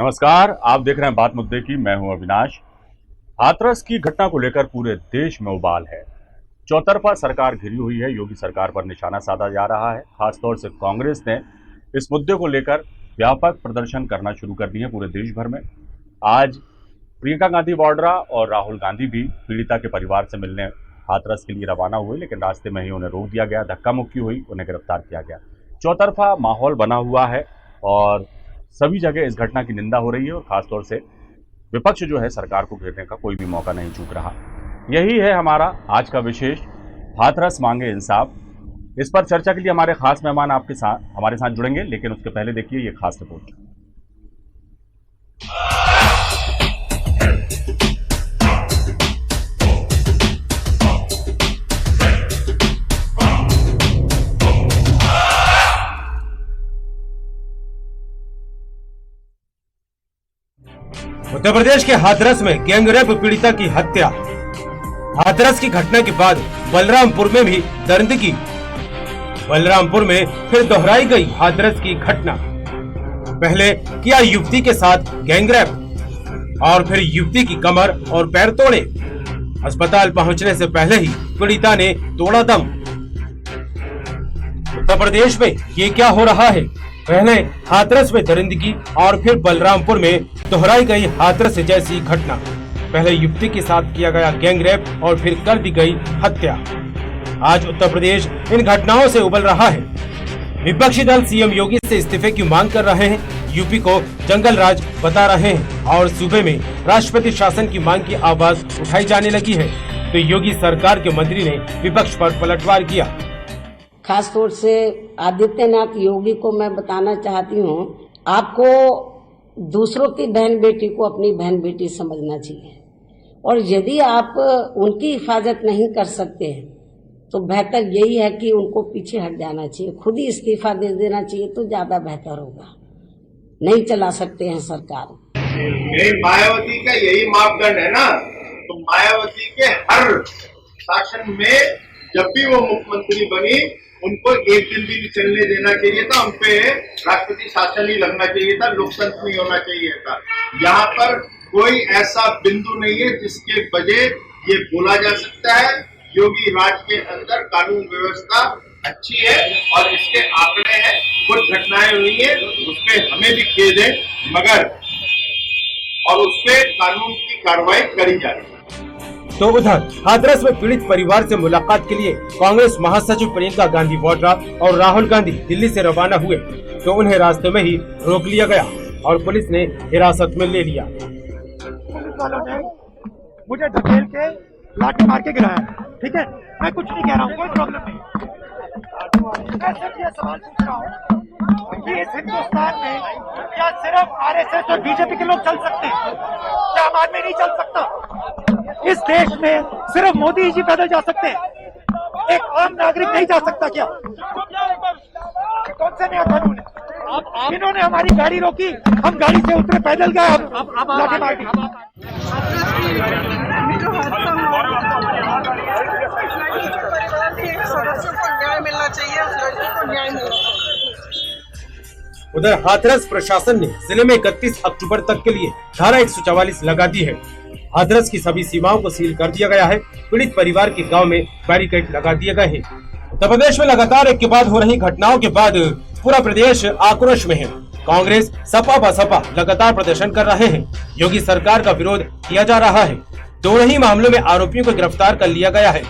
नमस्कार, आप देख रहे हैं बात मुद्दे की। मैं हूं अविनाश। हाथरस की घटना को लेकर पूरे देश में उबाल है। चौतरफा सरकार घिरी हुई है। योगी सरकार पर निशाना साधा जा रहा है। खासतौर से कांग्रेस ने इस मुद्दे को लेकर व्यापक प्रदर्शन करना शुरू कर दिए पूरे देश भर में। आज प्रियंका गांधी वाड्रा और राहुल गांधी भी पीड़िता के परिवार से मिलने हाथरस के लिए रवाना हुए, लेकिन रास्ते में ही उन्हें रोक दिया गया, धक्का मुक्की हुई, उन्हें गिरफ्तार किया गया। चौतरफा माहौल बना हुआ है और सभी जगह इस घटना की निंदा हो रही है और खासतौर से विपक्ष जो है सरकार को घेरने का कोई भी मौका नहीं चूक रहा। यही है हमारा आज का विशेष, हाथरस मांगे इंसाफ। इस पर चर्चा के लिए हमारे खास मेहमान हमारे साथ जुड़ेंगे, लेकिन उसके पहले देखिए ये खास रिपोर्ट। उत्तर प्रदेश के हाथरस में गैंगरेप पीड़िता की हत्या। हाथरस की घटना के बाद बलरामपुर में भी दर्दगी। बलरामपुर में फिर दोहराई गई हाथरस की घटना। पहले किया युवती के साथ गैंगरेप और फिर युवती की कमर और पैर तोड़े। अस्पताल पहुंचने से पहले ही पीड़िता ने तोड़ा दम। उत्तर प्रदेश में ये क्या हो रहा है? पहले हाथरस में दरिंदगी और फिर बलरामपुर में दोहराई गई हाथरस जैसी घटना। पहले युवती के साथ किया गया गैंगरेप और फिर कर दी गई हत्या। आज उत्तर प्रदेश इन घटनाओं से उबल रहा है। विपक्षी दल सीएम योगी से इस्तीफे की मांग कर रहे हैं, यूपी को जंगल राज बता रहे हैं और सूबे में राष्ट्रपति शासन की मांग की आवाज उठाई जाने लगी है। तो योगी सरकार के मंत्री ने विपक्ष पर पलटवार किया। खास तौर से आदित्यनाथ योगी को मैं बताना चाहती हूँ, आपको दूसरों की बहन बेटी को अपनी बहन बेटी समझना चाहिए और यदि आप उनकी हिफाजत नहीं कर सकते हैं तो बेहतर यही है कि उनको पीछे हट जाना चाहिए, खुद ही इस्तीफा दे देना चाहिए तो ज्यादा बेहतर होगा। नहीं चला सकते हैं सरकार। मायावती का यही मापदंड है ना, तो मायावती के हर शासन में जब भी वो मुख्यमंत्री बनी उनको एक दिन भी चलने देना चाहिए था, उनपे राष्ट्रपति शासन ही लगना चाहिए था, लोकतंत्र नहीं होना चाहिए था। यहाँ पर कोई ऐसा बिंदु नहीं है जिसके वजह ये बोला जा सकता है योगी राज के अंदर कानून व्यवस्था अच्छी है और इसके आंकड़े हैं। कुछ घटनाएं हुई है उसपे हमें भी खेद है, मगर और उसपे कानून की कार्रवाई करी जा रही है। तो उधर हाथरस में पीड़ित परिवार से मुलाकात के लिए कांग्रेस महासचिव प्रियंका गांधी वाड्रा और राहुल गांधी दिल्ली से रवाना हुए, तो उन्हें रास्ते में ही रोक लिया गया और पुलिस ने हिरासत में ले लिया। पुलिस वालों ने मुझे धकेल के लाठी मार के गिराया। ठीक है, मैं कुछ नहीं कह रहा हूँ, कोई प्रॉब्लम नहीं। मैं सिर्फ ये सवाल पूछ रहा हूँ कि इस हिंदुस्तान में क्या सिर्फ आरएसएस और बीजेपी के लोग चल सकते हैं? क्या आम आदमी नहीं चल सकता? इस देश में सिर्फ मोदी जी पैदल जा सकते हैं, एक आम नागरिक नहीं जा सकता क्या? कौन सा नया कानून है? इन्होंने हमारी गाड़ी रोकी, हम गाड़ी से उतरे, पैदल गए, हम लाठी मार दी। सदस्यों को न्याय मिलना चाहिए, उस लड़की को न्याय मिलना चाहिए। उधर हाथरस प्रशासन ने जिले में 31 अक्टूबर तक के लिए धारा 144 लगा दी है। हाथरस की सभी सीमाओं को सील कर दिया गया है। पीड़ित परिवार के गांव में बैरिकेड लगा दिए गए हैं। उत्तर प्रदेश में लगातार एक के बाद हो रही घटनाओं के बाद पूरा प्रदेश आक्रोश में है। कांग्रेस, सपा बसपा लगातार प्रदर्शन कर रहे हैं। योगी सरकार का विरोध किया जा रहा है। दोनों ही मामलों में आरोपियों को गिरफ्तार कर लिया गया है।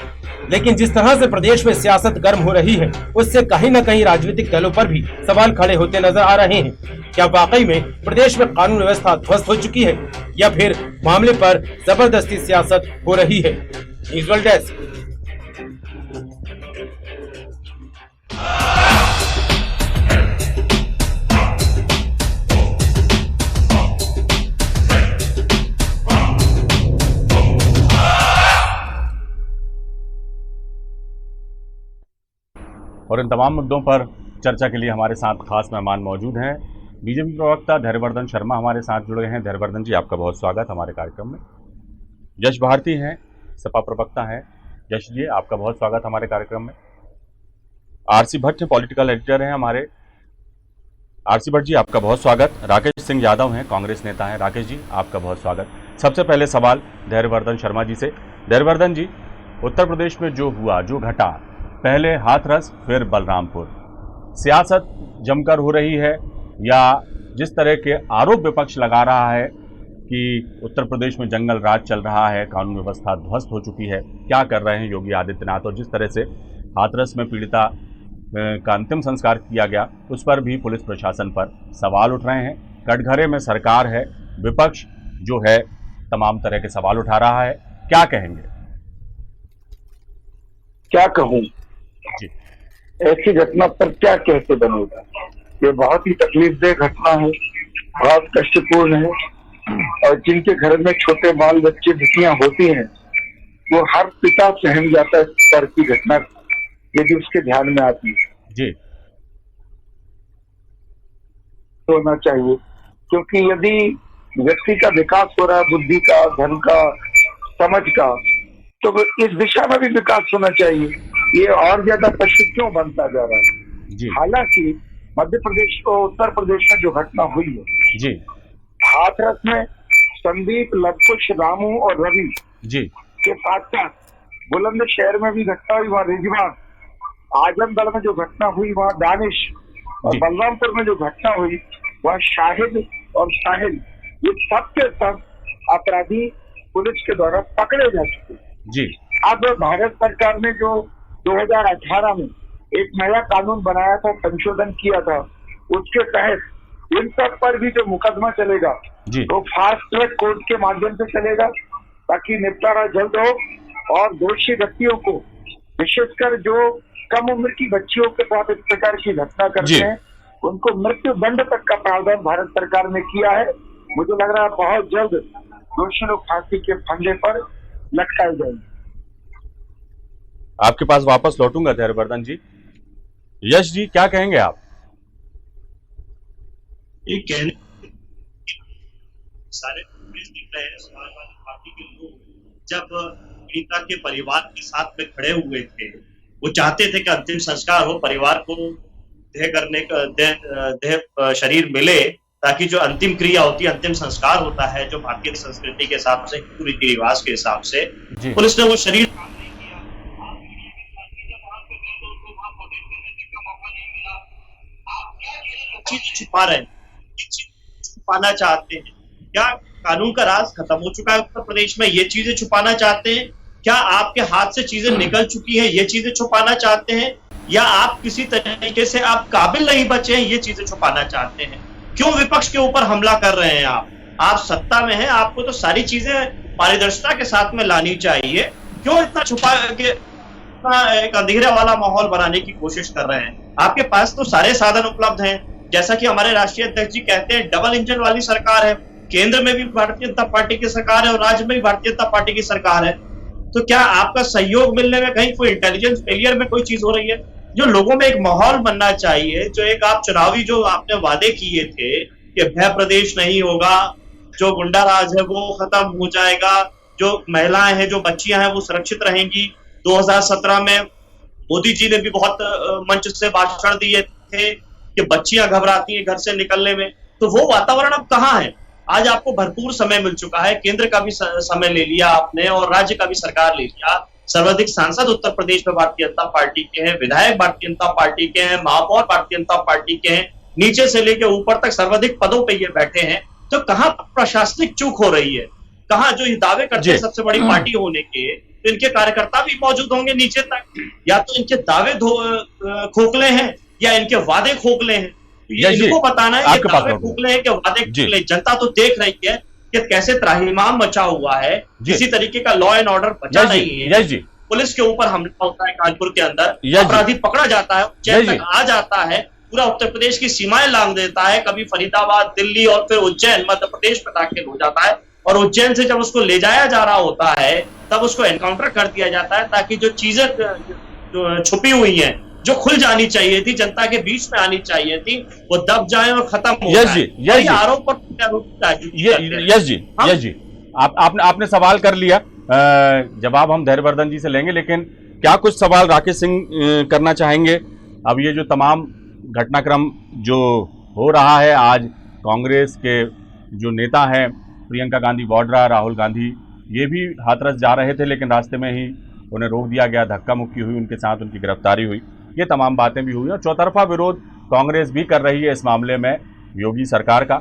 लेकिन जिस तरह से प्रदेश में सियासत गर्म हो रही है, उससे कहीं न कहीं राजनीतिक दलों पर भी सवाल खड़े होते नजर आ रहे हैं। क्या वाकई में प्रदेश में कानून व्यवस्था ध्वस्त हो चुकी है या फिर मामले पर जबरदस्ती सियासत हो रही है? Visual desk. और इन तमाम मुद्दों पर चर्चा के लिए हमारे साथ खास मेहमान मौजूद हैं। बीजेपी प्रवक्ता धैर्यवर्धन शर्मा हमारे साथ जुड़े हैं। धैर्यवर्धन जी, आपका बहुत स्वागत हमारे कार्यक्रम में। यश भारती हैं, सपा प्रवक्ता हैं। यश जी, आपका बहुत स्वागत हमारे कार्यक्रम में। आरसी भट्ट पॉलिटिकल एडिटर हैं हमारे आरसी भट्ट जी, आपका बहुत स्वागत। राकेश सिंह यादव हैं, कांग्रेस नेता हैं। राकेश जी, आपका बहुत स्वागत। सबसे पहले सवाल धैर्यवर्धन शर्मा जी से। धैर्यवर्धन जी, उत्तर प्रदेश में जो हुआ, जो घटा, पहले हाथरस फिर बलरामपुर, सियासत जमकर हो रही है या जिस तरह के आरोप विपक्ष लगा रहा है कि उत्तर प्रदेश में जंगल राज चल रहा है, कानून व्यवस्था ध्वस्त हो चुकी है, क्या कर रहे हैं योगी आदित्यनाथ? और जिस तरह से हाथरस में पीड़िता का अंतिम संस्कार किया गया, उस पर भी पुलिस प्रशासन पर सवाल उठ रहे हैं। कटघरे में सरकार है, विपक्ष जो है तमाम तरह के सवाल उठा रहा है, क्या कहेंगे? क्या कहूं, जी, ऐसी घटना पर क्या कहते बनेगा। ये बहुत ही तकलीफदेह घटना है, बहुत कष्टपूर्ण है, और जिनके घर में छोटे बाल बच्चे बिटियां होती हैं, वो हर पिता सहम जाता है इस तरह की घटना यदि उसके ध्यान में आती है। जी, तो होना चाहिए, क्योंकि यदि व्यक्ति का विकास हो रहा है, बुद्धि का, धन का, समझ का, तो इस दिशा में भी विकास होना चाहिए। ये और ज्यादा पशु क्यों बनता जा रहा है? जी, हालांकि मध्य प्रदेश और उत्तर प्रदेश में जो घटना हुई है, जी, हाथरस में संदीप, लवकुश, रामू और रवि जी, के साथ साथ बुलंदशहर में भी घटना हुई, वहाँ रिजवान, आजमगढ़ में जो घटना हुई वहाँ दानिश, और जी। बलरामपुर में जो घटना हुई वहाँ शाहिद और साहिल, ये सब के सब अपराधी पुलिस के द्वारा पकड़े जा चुके। जी, अब भारत सरकार ने जो 2018 में एक नया कानून बनाया था, संशोधन किया था, उसके तहत इन सब पर भी जो मुकदमा चलेगा जी, वो फास्ट ट्रैक कोर्ट के माध्यम से चलेगा, ताकि निपटारा जल्द हो और दोषी व्यक्तियों को, विशेषकर जो कम उम्र की बच्चियों के साथ इस प्रकार की घटना करते हैं, उनको मृत्यु दंड तक का प्रावधान भारत सरकार ने किया है। मुझे लग रहा है बहुत जल्द दोषी लोग फांसी के फंदे पर लटकाए जाएंगे। आपके पास वापस लौटूंगा धैर्यवर्धन जी। यश जी, क्या कहेंगे आप? ये कहने सारे दिख रहे हैं, समाजवादी पार्टी के लोग जब पीड़िता के परिवार के साथ में खड़े हुए थे, वो चाहते थे कि अंतिम संस्कार हो, परिवार को देह करने का देह शरीर मिले, ताकि जो अंतिम क्रिया होती है, अंतिम संस्कार होता है, जो भारतीय संस्कृति के हिसाब से, हिंदू रीति रिवाज के हिसाब से, पुलिस ने वो शरीर छुपा रहे हैं, छुपाना चाहते हैं। क्या कानून का राज खत्म हो चुका है उत्तर प्रदेश में? ये चीजें छुपाना चाहते हैं? क्या आपके हाथ से चीजें निकल चुकी हैं, ये चीजें छुपाना चाहते हैं? या आप किसी तरीके से आप काबिल नहीं बचे हैं, ये चीजें छुपाना चाहते हैं? क्यों विपक्ष के ऊपर हमला कर रहे हैं? आप सत्ता में हैं, आपको तो सारी चीजें पारदर्शिता के साथ में लानी चाहिए। क्यों इतना छुपा के एक अंधेरे वाला माहौल बनाने की कोशिश कर रहे हैं? आपके पास तो सारे साधन उपलब्ध हैं। जैसा कि हमारे राष्ट्रीय अध्यक्ष जी कहते हैं, डबल इंजन वाली सरकार है, केंद्र में भी भारतीय जनता पार्टी की सरकार है और राज्य में भी भारतीय जनता पार्टी की सरकार है। तो क्या आपका सहयोग मिलने में कहीं कोई इंटेलिजेंस फेलियर में कोई चीज हो रही है? जो लोगों में एक माहौल बनना चाहिए, जो एक आप चुनावी जो आपने वादे किए थे कि भय प्रदेश नहीं होगा, जो गुंडा राज है वो खत्म हो जाएगा, जो महिलाएं हैं, जो बच्चियां हैं वो सुरक्षित रहेंगी। 2017 में मोदी जी ने भी बहुत मंच से भाषण दिए थे कि बच्चियां घबराती हैं घर से निकलने में, तो वो वातावरण अब कहाँ है? आज आपको भरपूर समय मिल चुका है, केंद्र का भी समय ले लिया आपने और राज्य का भी सरकार ले लिया। सर्वाधिक सांसद उत्तर प्रदेश में भारतीय जनता पार्टी के हैं, विधायक भारतीय जनता पार्टी के हैं, महापौर भारतीय जनता पार्टी के हैं, नीचे से लेकर ऊपर तक सर्वाधिक पदों पे ये बैठे हैं। तो कहाँ प्रशासनिक चूक हो रही है? कहाँ जो ये दावे करते हैं सबसे बड़ी पार्टी होने के, तो इनके कार्यकर्ता भी मौजूद होंगे नीचे तक, या तो इनके दावे खोखले हैं या इनके वादे खोखले हैं। इनको बताना है, ये दावे खोखले हैं कि वादे खोखले। जनता तो देख रही है कि कैसे त्राहिमाम मचा हुआ है, किसी तरीके का लॉ एंड ऑर्डर बचा नहीं है। पुलिस के ऊपर हमला होता है कानपुर के अंदर, अपराधी पकड़ा जाता है, उज्जैन तक आ जाता है, पूरा उत्तर प्रदेश की सीमाएं लांघ देता है, कभी फरीदाबाद, दिल्ली और फिर उज्जैन मध्य प्रदेश में दाखिल हो जाता है। और उज्जैन से जब उसको ले जाया जा रहा होता है तब उसको एनकाउंटर कर दिया जाता है, ताकि जो चीजें जो छुपी हुई हैं, जो खुल जानी चाहिए थी, जनता के बीच में आनी चाहिए थी, वो दब जाए और खत्म हो जाए। आरोप पर यस जी, आपने सवाल कर लिया, जवाब हम धैर्यवर्धन जी से लेंगे, लेकिन क्या कुछ सवाल राकेश सिंह करना चाहेंगे? अब ये जो तमाम घटनाक्रम जो हो रहा है। आज कांग्रेस के जो नेता हैं प्रियंका गांधी वाड्रा, राहुल गांधी, ये भी हाथरस जा रहे थे, लेकिन रास्ते में ही उन्हें रोक दिया गया, धक्का मुक्की हुई उनके साथ, उनकी गिरफ्तारी हुई। ये तमाम बातें भी हुई और चौतरफा विरोध कांग्रेस भी कर रही है इस मामले में योगी सरकार का।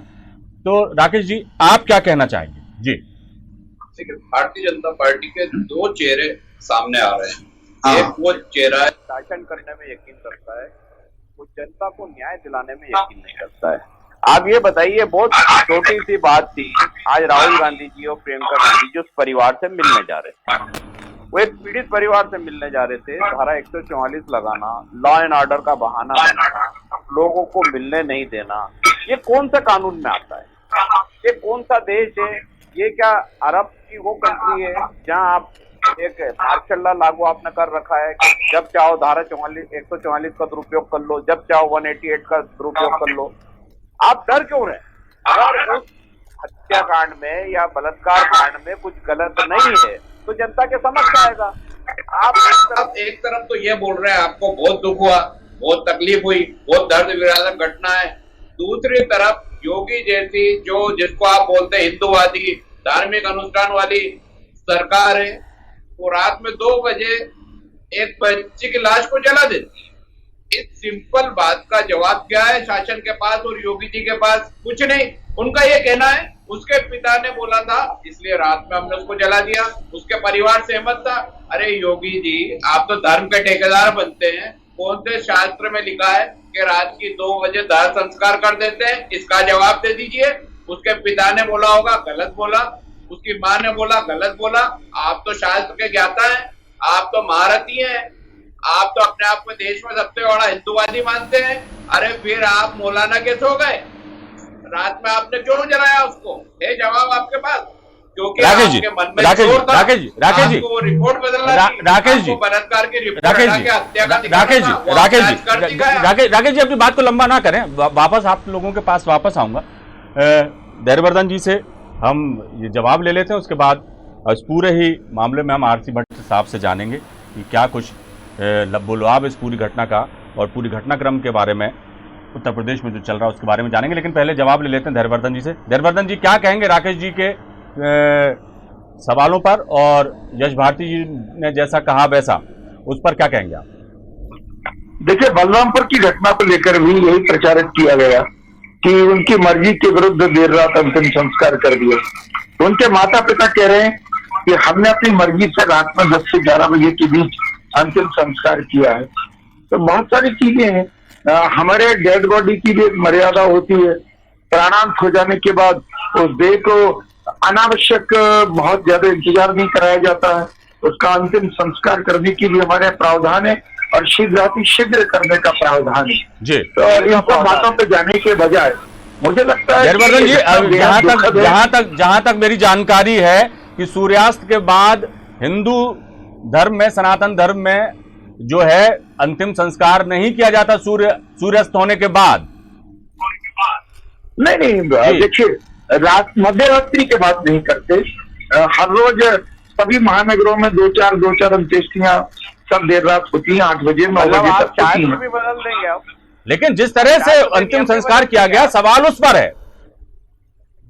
तो राकेश जी, आप क्या कहना चाहेंगे? जी देखिए, भारतीय जनता पार्टी के दो चेहरे सामने आ रहे हैं। एक वो चेहरा है शासन करने में यकीन करता है, वो जनता को न्याय दिलाने में यकीन नहीं करता है। आप ये बताइए, बहुत छोटी सी बात थी, आज राहुल गांधी जी और प्रियंका गांधी जी उस परिवार से मिलने जा रहे थे, वो एक पीड़ित परिवार से मिलने जा रहे थे। धारा 144 लगाना, लॉ एंड ऑर्डर का बहाना बनाना, लोगों को मिलने नहीं देना, ये कौन सा कानून में आता है? ये कौन सा देश है? ये क्या अरब की वो कंट्री है जहां आप एक मार्शल लॉ लागू आपने कर रखा है कि जब चाहो धारा 144 का दुरुपयोग कर लो, जब चाहो 188 का दुरुपयोग कर लो। आप डर क्यों रहे? अगर उस हत्याकांड में या बलात्कार कांड में कुछ गलत नहीं है तो जनता के समझ आएगा। आप एक तरफ तो ये बोल रहे हैं आपको बहुत दुख हुआ, बहुत तकलीफ हुई, बहुत दर्द विरासत घटना है, दूसरी तरफ योगी जैसी जो जिसको आप बोलते हैं हिंदूवादी धार्मिक अनुष्ठान वाली सरकार है, वो रात में 2 बजे एक बच्चे की लाश को जला देती है। इस सिंपल बात का जवाब क्या है शासन के पास और योगी जी के पास? कुछ नहीं। उनका ये कहना है उसके पिता ने बोला था इसलिए रात में हमने उसको जला दिया, उसके परिवार सहमत था। अरे योगी जी, आप तो धर्म के ठेकेदार बनते हैं, कौन से शास्त्र में लिखा है कि रात की 2 बजे दाह संस्कार कर देते हैं? इसका जवाब दे दीजिए। उसके पिता ने बोला होगा, गलत बोला, उसकी माँ ने बोला, गलत बोला। आप तो शास्त्र के ज्ञाता हैं, आप तो महारथी हैं, आप तो अपने आप में देश में सबसे बड़ा हिंदूवादी मानते हैं। अरे फिर आप मौलाना कैसे हो गए? रात में आपने क्यों जलाया उसको? है जवाब आपके पास? क्योंकि राकेश जी, आपके मन में राकेश जी, जोर था, राकेश जी, आपको रिपोर्ट बदलना थी, राकेश जी, आपको बलात्कार की रिपोर्ट राकेश हटा जी, के हत्या का दिखाना राकेश जी, था, वो राकेश आपने जी, आज कर दिखाया। राकेश जी, अपनी बात को लंबा ना करें, वापस आप लोगों के पास वापस आऊंगा। धैर्यवर्धन जी से हम ये जवाब ले लेते हैं, उसके बाद इस पूरे ही मामले में हम आरसी भट्ट साहब से जानेंगे कि क्या कुछ लबोलवाब इस पूरी घटना का और पूरी घटनाक्रम के बारे में उत्तर प्रदेश में जो चल रहा है उसके बारे में जानेंगे। लेकिन पहले जवाब ले लेते हैं धैर्यवर्धन जी से। धैर्यवर्धन जी, क्या कहेंगे राकेश जी के सवालों पर, और यश भारती जी ने जैसा कहा वैसा, उस पर क्या कहेंगे आप? देखिए, बलरामपुर की घटना को लेकर भी यही प्रचारित किया गया कि उनकी मर्जी के विरुद्ध देर रात अंतिम संस्कार कर दिया। तो उनके माता पिता कह रहे हैं कि हमने अपनी मर्जी से रात में 10 से 11 बजे के बीच अंतिम संस्कार किया है। तो बहुत सारी चीजें हैं, हमारे डेड बॉडी की भी एक मर्यादा होती है। प्राणांत हो जाने के बाद उस देह को अनावश्यक बहुत ज्यादा इंतजार नहीं कराया जाता है, उसका अंतिम संस्कार करने की भी हमारे प्रावधान है और शीघ्र करने का प्रावधान है जी। तो इन सब बातों पे जाने के बजाय मुझे लगता है धैर्यवर्धन जी, जहां तक मेरी जानकारी है कि सूर्यास्त के बाद हिंदू धर्म में, सनातन धर्म में जो है अंतिम संस्कार नहीं किया जाता सूर्यास्त होने के बाद। नहीं, देखिए, रात मध्यरात्रि के बाद नहीं करते। हर रोज सभी महानगरों में 2-4 अंत्येष्टियां सब देर रात होती हैं, 8 बजे 9 बजे तक होती हैं। बदल देंगे आप, लेकिन जिस तरह से अंतिम संस्कार किया गया, सवाल उस पर है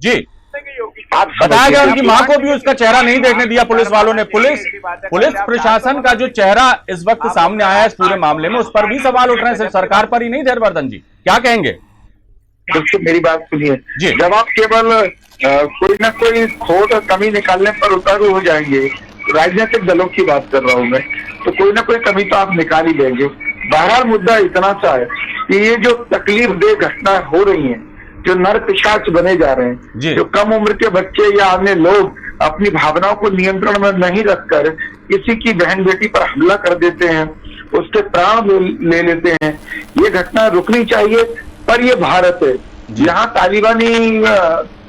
जी। बताया गया उनकी मां को भी उसका चेहरा नहीं देखने दिया पुलिस वालों ने। पुलिस प्रशासन का जो चेहरा इस वक्त सामने आया है इस पूरे मामले में, उस पर भी सवाल उठ रहे हैं, सिर्फ सरकार पर ही नहीं। धैर्यवर्धन जी, क्या कहेंगे? देखिए, मेरी बात सुनिए, जब आप केवल कोई ना कोई खोट और कमी निकालने पर उतारू हो जाएंगे, राजनीतिक दलों की बात कर रहा हूं मैं, तो कोई ना कोई कमी तो आप निकाल ही लेंगे। बहरहाल मुद्दा इतना सा है कि ये जो तकलीफदेह घटना हो रही है, जो नर पिशाच बने जा रहे हैं, जो कम उम्र के बच्चे या अन्य लोग अपनी भावनाओं को नियंत्रण में नहीं रखकर किसी की बहन बेटी पर हमला कर देते हैं, उसके प्राण ले लेते हैं, ये घटना रुकनी चाहिए। पर ये भारत है, यहाँ तालिबानी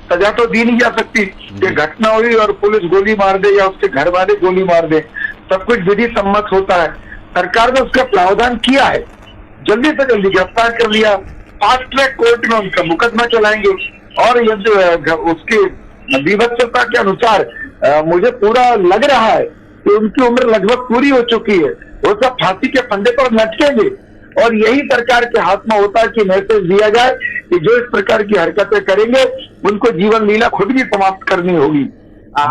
सजा तो दी नहीं जा सकती कि घटना हुई और पुलिस गोली मार दे या उसके घर वाले गोली मार दे। सब कुछ विधि सम्मत होता है। सरकार ने उसका प्रावधान किया है, जल्दी से जल्दी गिरफ्तार कर लिया, फास्ट ट्रैक कोर्ट में उनका मुकदमा चलाएंगे। और ये जो उसकी विवत्सता के अनुसार मुझे पूरा लग रहा है कि उनकी उम्र लगभग पूरी हो चुकी है, वो सब फांसी के फंदे पर लटकेंगे। और यही सरकार के हाथ में होता है कि मैसेज दिया जाए कि जो इस प्रकार की हरकतें करेंगे उनको जीवन लीला खुद भी समाप्त करनी होगी।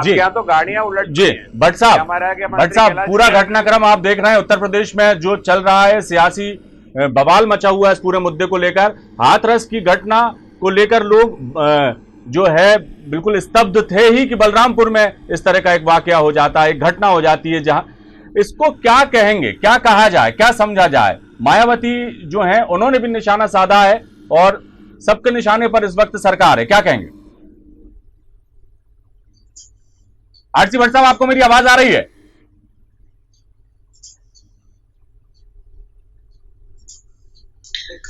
जी क्या तो गाड़ियां उलट जी भट्ट साहब पूरा घटनाक्रम आप देख रहे हैं उत्तर प्रदेश में जो चल रहा है, सियासी बवाल मचा हुआ है इस पूरे मुद्दे को लेकर। हाथरस की घटना को लेकर लोग जो है बिल्कुल स्तब्ध थे ही कि बलरामपुर में इस तरह का एक वाकया हो जाता है, एक घटना हो जाती है। जहां इसको क्या कहेंगे, क्या कहा जाए, क्या समझा जाए? मायावती जो है उन्होंने भी निशाना साधा है और सबके निशाने पर इस वक्त सरकार है, क्या कहेंगे? आरसी भट्ट साहब, आपको मेरी आवाज आ रही है?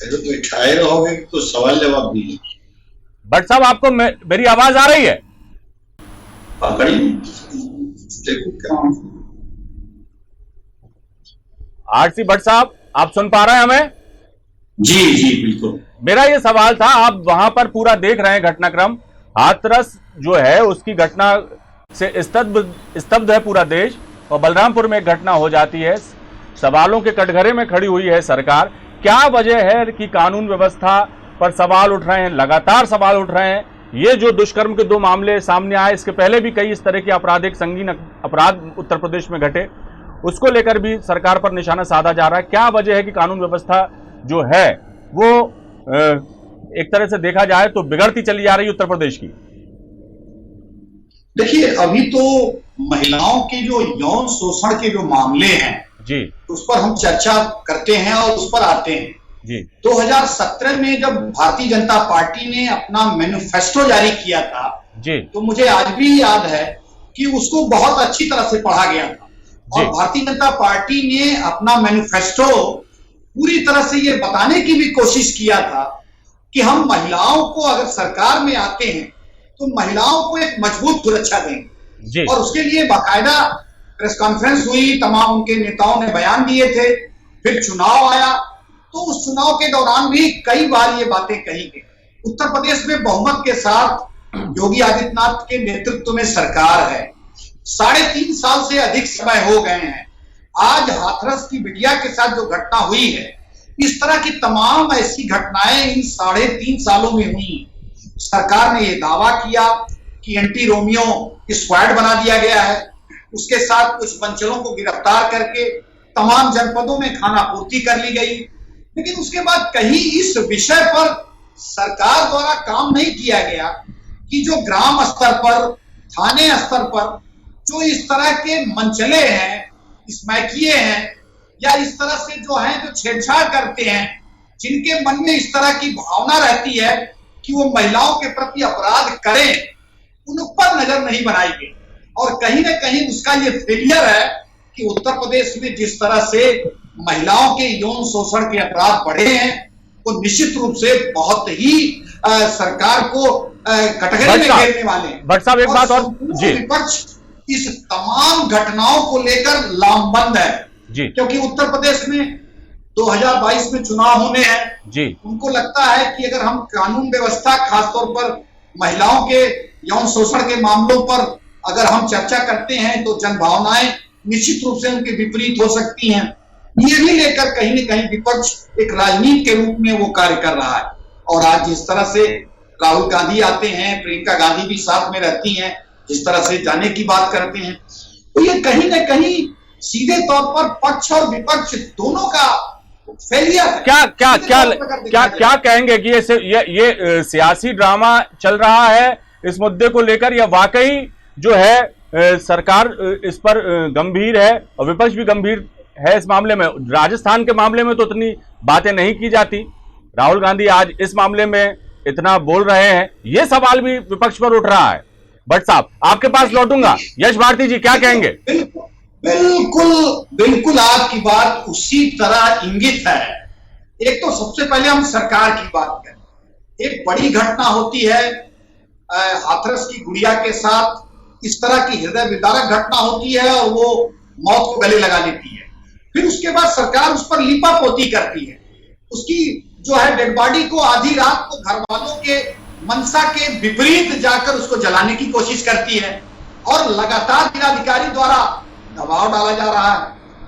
बैठाए रहोगे तो सवाल जवाब दीजिए। भट्ट साहब, आपको मेरी आवाज आ रही है? देखो क्या आरसी भट्ट साहब, आप सुन पा रहे हैं हमें? जी जी बिल्कुल। मेरा ये सवाल था, आप वहां पर पूरा देख रहे हैं घटनाक्रम, हाथरस जो है उसकी घटना से स्तब्ध है पूरा देश और बलरामपुर में एक घटना हो जाती है। सवालों के कटघरे में खड़ी हुई है सरकार। क्या वजह है कि कानून व्यवस्था पर सवाल उठ रहे हैं, लगातार सवाल उठ रहे हैं? ये जो दुष्कर्म के 2 मामले सामने आए, इसके पहले भी कई इस तरह के आपराधिक संगीन अपराध उत्तर प्रदेश में घटे, उसको लेकर भी सरकार पर निशाना साधा जा रहा है। क्या वजह है कि कानून व्यवस्था जो है वो एक तरह से देखा जाए तो बिगड़ती चली जा रही है उत्तर प्रदेश की? देखिए, अभी तो महिलाओं के जो यौन शोषण के जो मामले हैं जी, उस पर हम चर्चा करते हैं और उस पर आते हैं जी। 2017 में जब भारतीय जनता पार्टी ने अपना मैनिफेस्टो जारी किया था जी, तो मुझे आज भी याद है कि उसको बहुत अच्छी तरह से पढ़ा गया था और भारतीय जनता पार्टी ने अपना मैनिफेस्टो पूरी तरह से ये बताने की भी कोशिश किया था कि हम महिलाओं को अगर सरकार में आते हैं तो महिलाओं को एक मजबूत सुरक्षा देंगे। और उसके लिए बाकायदा प्रेस कॉन्फ्रेंस हुई, तमाम उनके नेताओं ने बयान दिए थे, फिर चुनाव आया तो उस चुनाव के दौरान भी कई बार ये बातें कही गई। उत्तर प्रदेश में बहुमत के साथ योगी आदित्यनाथ के नेतृत्व में सरकार है, 3.5 साल से अधिक समय हो गए हैं। आज हाथरस की बिटिया के साथ जो घटना हुई है, इस तरह की तमाम ऐसी घटनाएं इन 3.5 सालों में हुई। सरकार ने यह दावा किया कि एंटी रोमियो स्क्वाड बना दिया गया है, उसके साथ कुछ बंचरों को गिरफ्तार करके तमाम जनपदों में खानापूर्ति कर ली गई, लेकिन उसके बाद कहीं इस विषय पर सरकार द्वारा काम नहीं किया गया कि जो ग्राम स्तर पर, थाने स्तर पर जो इस तरह के मंचले हैं, स्मैकिए हैं या इस तरह से जो है जो छेड़छाड़ करते हैं, जिनके मन में इस तरह की भावना रहती है कि वो महिलाओं के प्रति अपराध करें, उन पर नजर नहीं बनाई गई। और कहीं ना कहीं उसका ये फेलियर है कि उत्तर प्रदेश में जिस तरह से महिलाओं के यौन शोषण के अपराध बढ़े हैं, वो निश्चित रूप से बहुत ही सरकार को कटघरे में घेरने वाले हैं। भट्ट साहब, एक बात और जी, विपक्ष इस तमाम घटनाओं को लेकर लामबंद है जी, क्योंकि उत्तर प्रदेश में 2022 में चुनाव होने हैं जी। उनको लगता है कि अगर हम कानून व्यवस्था, खासतौर पर महिलाओं के यौन शोषण के मामलों पर अगर हम चर्चा करते हैं तो जनभावनाएं निश्चित रूप से उनके विपरीत हो सकती हैं। ये भी लेकर कहीं न कहीं विपक्ष एक राजनीति के रूप में वो कार्य कर रहा है। और आज जिस तरह से राहुल गांधी आते हैं, प्रियंका गांधी भी साथ में रहती हैं, जिस तरह से जाने की बात करते हैं, तो ये कहीं न कहीं सीधे तौर पर पक्ष और विपक्ष दोनों का फेलियर है। क्या कहेंगे कि ये सियासी ड्रामा चल रहा है इस मुद्दे को लेकर, या वाकई जो है सरकार इस पर गंभीर है और विपक्ष भी गंभीर है इस मामले में? राजस्थान के मामले में तो इतनी बातें नहीं की जाती, राहुल गांधी आज इस मामले में इतना बोल रहे हैं, ये सवाल भी विपक्ष पर उठ रहा है। भट्ट साहब, आपके पास लौटूंगा। यश भारती जी, क्या कहेंगे? बिल्कुल आपकी बात उसी तरह इंगित है। एक तो सबसे पहले हम सरकार की बात करें। एक बड़ी घटना होती है हाथरस की गुड़िया के साथ, इस तरह की हृदय विदारक घटना होती है और वो मौत को गले लगा लेती है। फिर उसके बाद सरकार उस पर लीपापोती करती है, उसकी जो है डेड बॉडी को आधी रात को घर वालों के मंशा के विपरीत जाकर उसको जलाने की कोशिश करती है और लगातार जिलाधिकारी द्वारा दबाव डाला जा रहा है।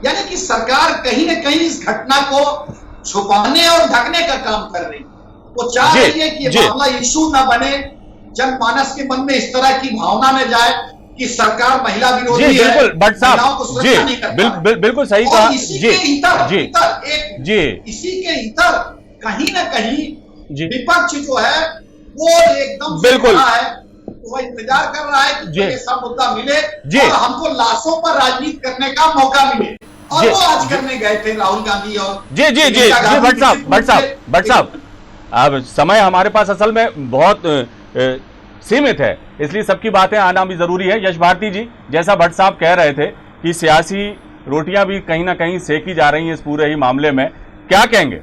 यानी कि सरकार कहीं न कहीं इस घटना को छुपाने और ढकने का काम कर रही है। वो चाह रही है कि मामला इशू न बने, जनमानस के मन में इस तरह की भावना न जाए कि सरकार महिला विरोधी है, बिल्कुल भट्ट साहब, को सुरक्षा नहीं करता। बिल्कुल सही कहा इसी के इतर कहीं न कहीं विपक्ष जो है वो एकदम बिल्कुल है, वो इंतजार कर रहा है कि ये सब मुद्दा मिले और हमको लाशों पर राजनीति करने का मौका मिले, और वो आज करने गए थे राहुल गांधी और जी भट्ट साहब, अब समय हमारे पास असल में बहुत सीमित है, इसलिए सबकी बातें आना भी जरूरी है। यश भारती जी, जैसा भट्ट साहब कह रहे थे कि सियासी रोटियां भी कहीं ना कहीं सेकी जा रही हैं इस पूरे ही मामले में, क्या कहेंगे?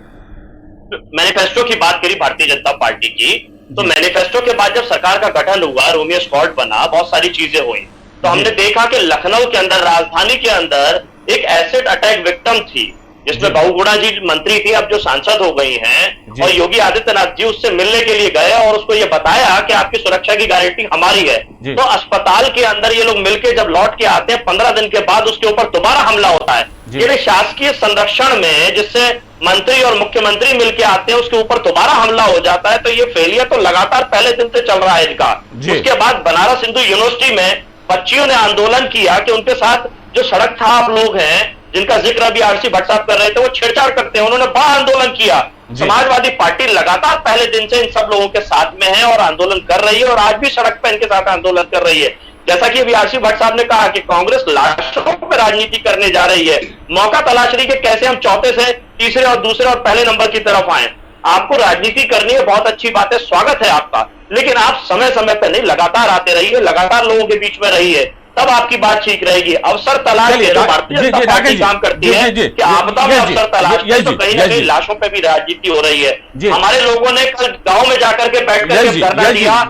मैनिफेस्टो की बात करी भारतीय जनता पार्टी की, तो मैनिफेस्टो के बाद जब सरकार का गठन हुआ, रोमियो स्क्वाड बना, बहुत सारी चीजें हुई, तो हमने देखा कि लखनऊ के अंदर, राजधानी के अंदर एक एसिड अटैक विक्टिम थी, जिसमें बहुगुणा जी मंत्री थी, अब जो सांसद हो गई हैं, और योगी आदित्यनाथ जी उससे मिलने के लिए गए और उसको ये बताया कि आपकी सुरक्षा की गारंटी हमारी है। तो अस्पताल के अंदर ये लोग मिलके जब लौट के आते हैं, 15 दिन के बाद उसके ऊपर दोबारा हमला होता है। ये शासकीय संरक्षण में जिससे मंत्री और मुख्यमंत्री मिलके आते हैं, उसके ऊपर दोबारा हमला हो जाता है। तो ये फेलियर तो लगातार पहले दिन से चल रहा है इनका। उसके बाद बनारस हिंदू यूनिवर्सिटी में बच्चियों ने आंदोलन किया कि उनके साथ जो सड़क छाप लोग हैं, जिनका जिक्र अभी आरसी भट्ट साहब कर रहे थे, वो छेड़छाड़ करते हैं, उन्होंने बड़ा आंदोलन किया। समाजवादी पार्टी लगातार पहले दिन से इन सब लोगों के साथ में है और आंदोलन कर रही है, और आज भी सड़क पर इनके साथ आंदोलन कर रही है। जैसा कि अभी आरसी भट्ट साहब ने कहा कि कांग्रेस लाशों पर राजनीति करने जा रही है, मौका तलाश रही है कि कैसे हम चौथे से तीसरे और दूसरे और पहले नंबर की तरफ आए। आपको राजनीति करनी है, बहुत अच्छी बात है, स्वागत है आपका, लेकिन आप समय समय पर नहीं, लगातार आते रहिए, लगातार लोगों के बीच में रहिए, तब आपकी बात ठीक रहेगी। अवसर तलाश के जो भारतीय जनता पार्टी काम करती है कि आपदा में अवसर तलाश, तो कहीं ना कहीं लाशों पे भी राजनीति हो रही है। हमारे लोगों ने कल गांव में जाकर के बैठकर के धरना दिया,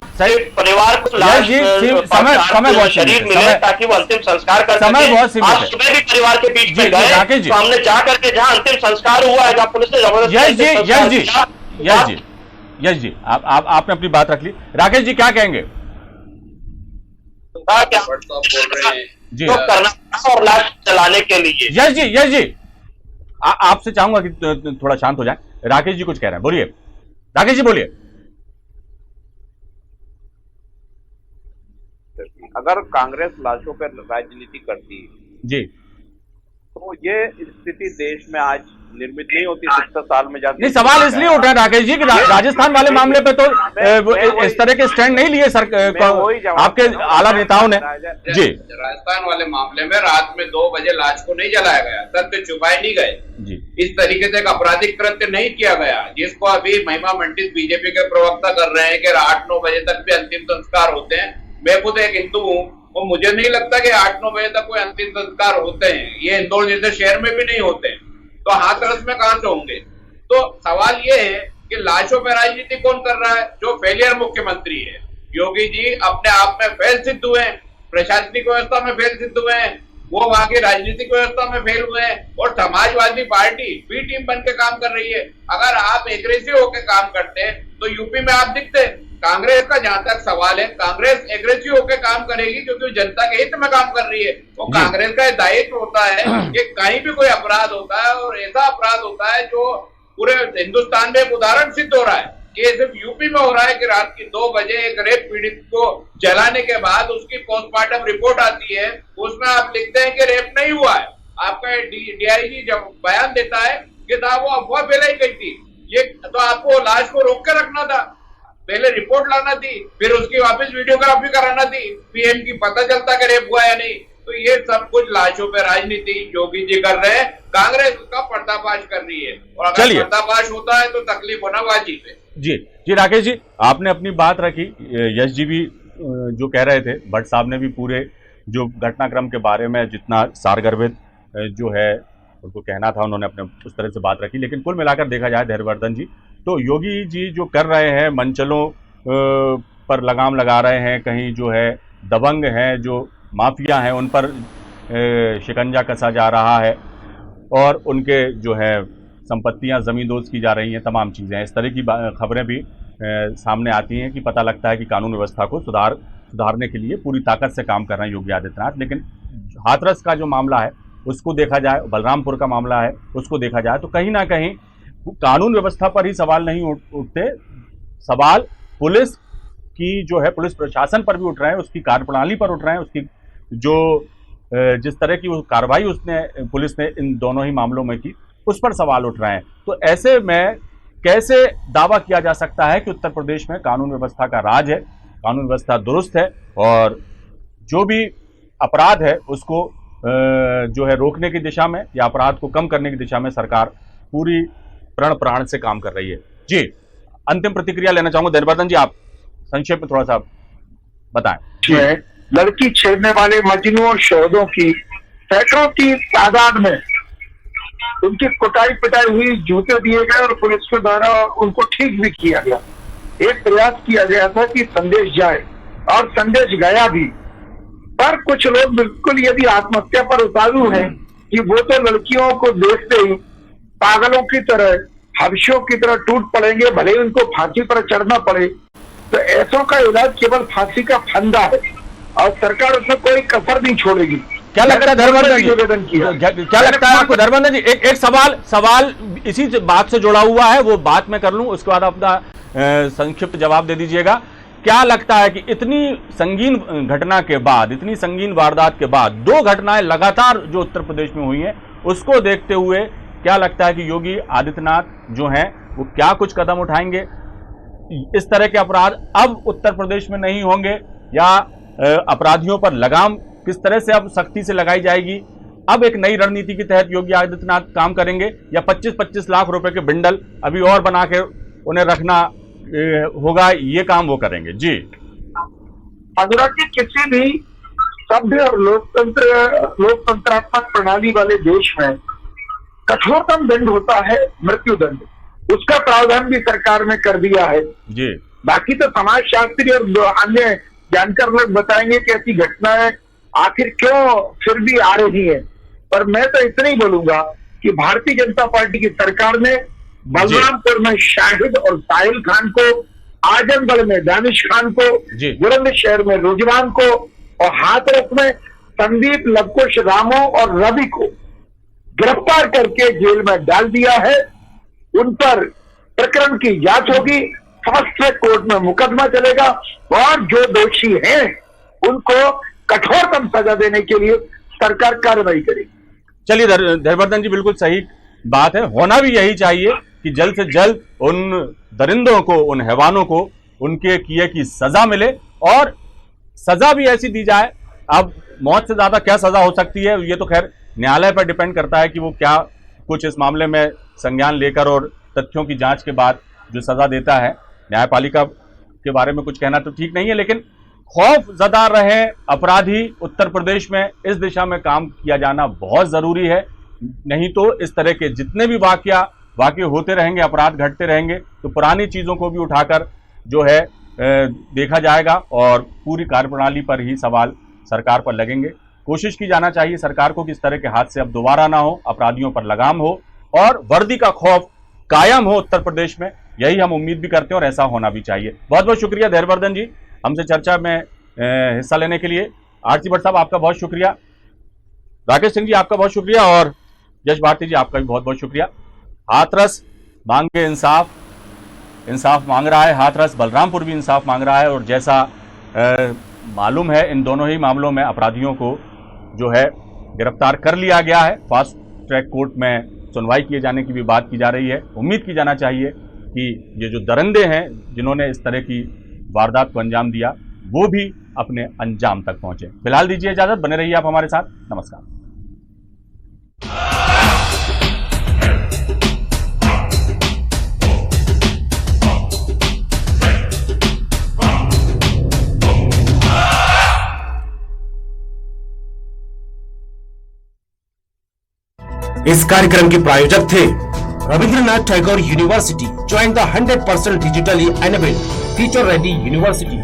परिवार को लाश शरीर मिले ताकि वो अंतिम संस्कार कर सके। आज सुबह भी परिवार के बीच में गए, तो हमने जाकर के जहां अंतिम संस्कार हुआ है, जहां पुलिस ने जबरदस्ती। यश जी, आपने अपनी बात रख ली। राकेश जी, क्या कहेंगे? क्या बोल रहे हैं जी, तो करना और लाश चलाने के लिए। यश जी, आपसे चाहूंगा कि थोड़ा शांत हो जाए। राकेश जी कुछ कह रहे हैं, बोलिए राकेश जी, बोलिए। अगर कांग्रेस लाशों पर राजनीति करती जी, तो ये स्थिति देश में आज निर्मित नहीं होती 70 साल में जाकर। नहीं, सवाल इसलिए उठ रहा है राकेश जी कि राजस्थान वाले मामले पे तो इस तरह के स्टैंड नहीं लिए आपके आला नेताओं ने। जी, राजस्थान वाले मामले में रात में 2 बजे लाश को नहीं जलाया गया, तथ्य छुपाए नहीं गए जी, इस तरीके से एक आपराधिक कृत्य नहीं किया गया, जिसको अभी महिमा मंडित बीजेपी के प्रवक्ता कर रहे हैं कि 8-9 बजे तक भी अंतिम संस्कार होते हैं। मैं खुद एक हिंदू हूँ, और मुझे नहीं लगता कि 8-9 बजे तक कोई अंतिम संस्कार होते हैं। ये इंदौर जैसे शहर में भी नहीं होते हैं, तो हाथरस में कहां से होंगे? तो सवाल ये है कि लाशों पर राजनीति कौन कर रहा है? जो फेलियर मुख्यमंत्री है। योगी जी अपने आप में फेल सिद्ध हुए, प्रशासनिक व्यवस्था में फेल सिद्ध हुए हैं, वो वहां की राजनीतिक व्यवस्था में फेल हुए हैं, और समाजवादी पार्टी बी टीम बन के काम कर रही है। अगर आप एग्रेसिव होकर काम करते हैं तो यूपी में आप दिखते। कांग्रेस का जहां तक सवाल है, कांग्रेस एग्रेसिव होकर काम करेगी क्योंकि जनता के हित में काम कर रही है। वो कांग्रेस का दायित्व होता है कि कहीं भी कोई अपराध होता है, और ऐसा अपराध होता है जो पूरे हिंदुस्तान में एक उदाहरण सिद्ध हो रहा है कि सिर्फ यूपी में हो रहा है कि रात की 2 बजे एक रेप पीड़ित को जलाने के बाद उसकी पोस्टमार्टम रिपोर्ट आती है, उसमें आप लिखते हैं कि रेप नहीं हुआ है। आपका डीआईजी जब बयान देता है कि साहब वो अफवाह फैलाई गई थी, ये तो आपको लाश को रोक कर रखना था, पहले रिपोर्ट लाना थी, फिर उसकी वापस वीडियोग्राफी कराना थी, पीएम की पता चलता कि रेप हुआ या नहीं। तो ये सब कुछ लाशों पे राजनीति योगी जी कर रहे हैं, कांग्रेस उसका पर्दाफाश कर रही है, और अगर पर्दाफाश होता है तो तकलीफ होना वाजिब है। जी राकेश जी, आपने अपनी बात रखी। यश जी भी जो कह रहे थे, भट्ट साहब ने भी पूरे जो घटनाक्रम के बारे में जितना सारगर्भित जो है उनको कहना था, उन्होंने अपने उस तरह से बात रखी। लेकिन कुल मिलाकर देखा जाए धैर्यवर्धन जी, तो योगी जी जो कर रहे हैं, मंचलों पर लगाम लगा रहे हैं, कहीं जो है दबंग हैं, जो माफिया हैं उन पर शिकंजा कसा जा रहा है, और उनके जो है संपत्तियां जमींदोज की जा रही हैं, तमाम चीज़ें इस तरह की खबरें भी सामने आती हैं कि पता लगता है कि कानून व्यवस्था को सुधारने के लिए पूरी ताकत से काम कर रहे हैं योगी आदित्यनाथ। लेकिन हाथरस का जो मामला है उसको देखा जाए, बलरामपुर का मामला है उसको देखा जाए, तो कहीं ना कहीं कानून व्यवस्था पर ही सवाल नहीं उठते, सवाल पुलिस की जो है, पुलिस प्रशासन पर भी उठ रहे हैं, उसकी कार्यप्रणाली पर उठ रहे हैं, उसकी जो जिस तरह की वो कार्रवाई पुलिस ने इन दोनों ही मामलों में की, उस पर सवाल उठ रहे हैं। तो ऐसे में कैसे दावा किया जा सकता है कि उत्तर प्रदेश में कानून व्यवस्था का राज है, कानून व्यवस्था दुरुस्त है और जो भी अपराध है उसको जो है रोकने की दिशा में या अपराध को कम करने की दिशा में सरकार पूरी प्रण प्राण से काम कर रही है। जी, अंतिम प्रतिक्रिया लेना चाहूंगा देववर्धन जी, आप संक्षेप में थोड़ा सा बताएं। लड़की छेड़ने वाले मजनू और शोधों की सैकड़ों की तादाद में उनकी कुटाई पिटाई हुई, जूते दिए गए और पुलिस के द्वारा उनको ठीक भी किया गया। एक प्रयास किया गया था कि संदेश जाए और संदेश गया भी, पर कुछ लोग बिल्कुल यदि आत्महत्या पर उतारू हैं कि वो तो लड़कियों को देखते ही पागलों की तरह, हबशियों की तरह टूट पड़ेंगे, भले ही उनको फांसी पर चढ़ना पड़े। तो ऐसों का इलाज केवल फांसी का फंदा है और सरकार उसमें कोई कसर नहीं छोड़ेगी। क्या लगता है धर्मेंद्र जी, क्या लगता है आपको धर्मेंद्र जी? एक सवाल इसी बात से जुड़ा हुआ है, वो बात मैं कर लूं, उसके बाद अपना संक्षिप्त जवाब दे दीजिएगा। क्या लगता है कि इतनी संगीन घटना के बाद, इतनी संगीन वारदात के बाद, 2 घटनाएं लगातार जो उत्तर प्रदेश में हुई हैं, उसको देखते हुए क्या लगता है कि योगी आदित्यनाथ जो हैं वो क्या कुछ कदम उठाएंगे? इस तरह के अपराध अब उत्तर प्रदेश में नहीं होंगे या अपराधियों पर लगाम किस तरह से अब सख्ती से लगाई जाएगी? अब एक नई रणनीति के तहत योगी आदित्यनाथ काम करेंगे या 25-25 लाख रुपए के बिंडल अभी और बना के उन्हें रखना होगा, ये काम वो करेंगे? जी, अनुराग जी, किसी भी सभ्य और लोकतंत्रात्मक प्रणाली वाले देश में कठोरतम दंड होता है मृत्यु दंड। उसका प्रावधान भी सरकार ने कर दिया है जी। बाकी तो समाजशास्त्री और अन्य जानकार लोग बताएंगे कि ऐसी घटनाएं आखिर क्यों फिर भी आ रही है। पर मैं तो इतना ही बोलूंगा कि भारतीय जनता पार्टी की सरकार ने बलरामपुर में शाहिद और साहिल खान को, आजमगढ़ में दानिश खान को, बुलंदशहर में रुजवान को और हाथरस में संदीप, लवकुश, रामो और रवि को गिरफ्तार करके जेल में डाल दिया है। उन पर प्रकरण की जांच होगी, फास्ट ट्रैक कोर्ट में मुकदमा चलेगा और जो दोषी हैं उनको कठोरतम सजा देने के लिए सरकार कार्रवाई करेगी। चलिए धर्मेंद्र जी, बिल्कुल सही बात है, होना भी यही चाहिए कि जल्द से जल्द उन दरिंदों को, उन हैवानों को उनके किए की सजा मिले और सजा भी ऐसी दी जाए। अब मौत से ज्यादा क्या सजा हो सकती है, ये तो खैर न्यायालय पर डिपेंड करता है कि वो क्या कुछ इस मामले में संज्ञान लेकर और तथ्यों की जांच के बाद जो सजा देता है। न्यायपालिका के बारे में कुछ कहना तो ठीक नहीं है, लेकिन खौफ ज़दा रहे अपराधी उत्तर प्रदेश में, इस दिशा में काम किया जाना बहुत ज़रूरी है। नहीं तो इस तरह के जितने भी वाक़ये होते रहेंगे, अपराध घटते रहेंगे, तो पुरानी चीज़ों को भी उठाकर जो है देखा जाएगा और पूरी कार्यप्रणाली पर ही सवाल सरकार पर लगेंगे। कोशिश की जाना चाहिए सरकार को कि इस तरह के हादसे अब दोबारा ना हो, अपराधियों पर लगाम हो और वर्दी का खौफ कायम हो उत्तर प्रदेश में। यही हम उम्मीद भी करते हैं और ऐसा होना भी चाहिए। बहुत बहुत शुक्रिया धैर्यवर्धन जी, हमसे चर्चा में हिस्सा लेने के लिए। आरसी भट्ट साहब, आपका बहुत शुक्रिया। राकेश सिंह जी, आपका बहुत शुक्रिया और यश भारती जी, आपका भी बहुत बहुत शुक्रिया। हाथरस मांगे इंसाफ मांग रहा है, हाथरस बलरामपुर भी इंसाफ मांग रहा है और जैसा मालूम है इन दोनों ही मामलों में अपराधियों को जो है गिरफ्तार कर लिया गया है। फास्ट ट्रैक कोर्ट में सुनवाई किए जाने की भी बात की जा रही है। उम्मीद की जाना चाहिए कि ये जो दरिंदे हैं जिन्होंने इस तरह की वारदात को अंजाम दिया, वो भी अपने अंजाम तक पहुंचे। फिलहाल दीजिए इजाजत, बने रहिए आप हमारे साथ। नमस्कार। इस कार्यक्रम के प्रायोजक थे Rabindranath Tagore university, join the 100% digitally enabled, future ready university।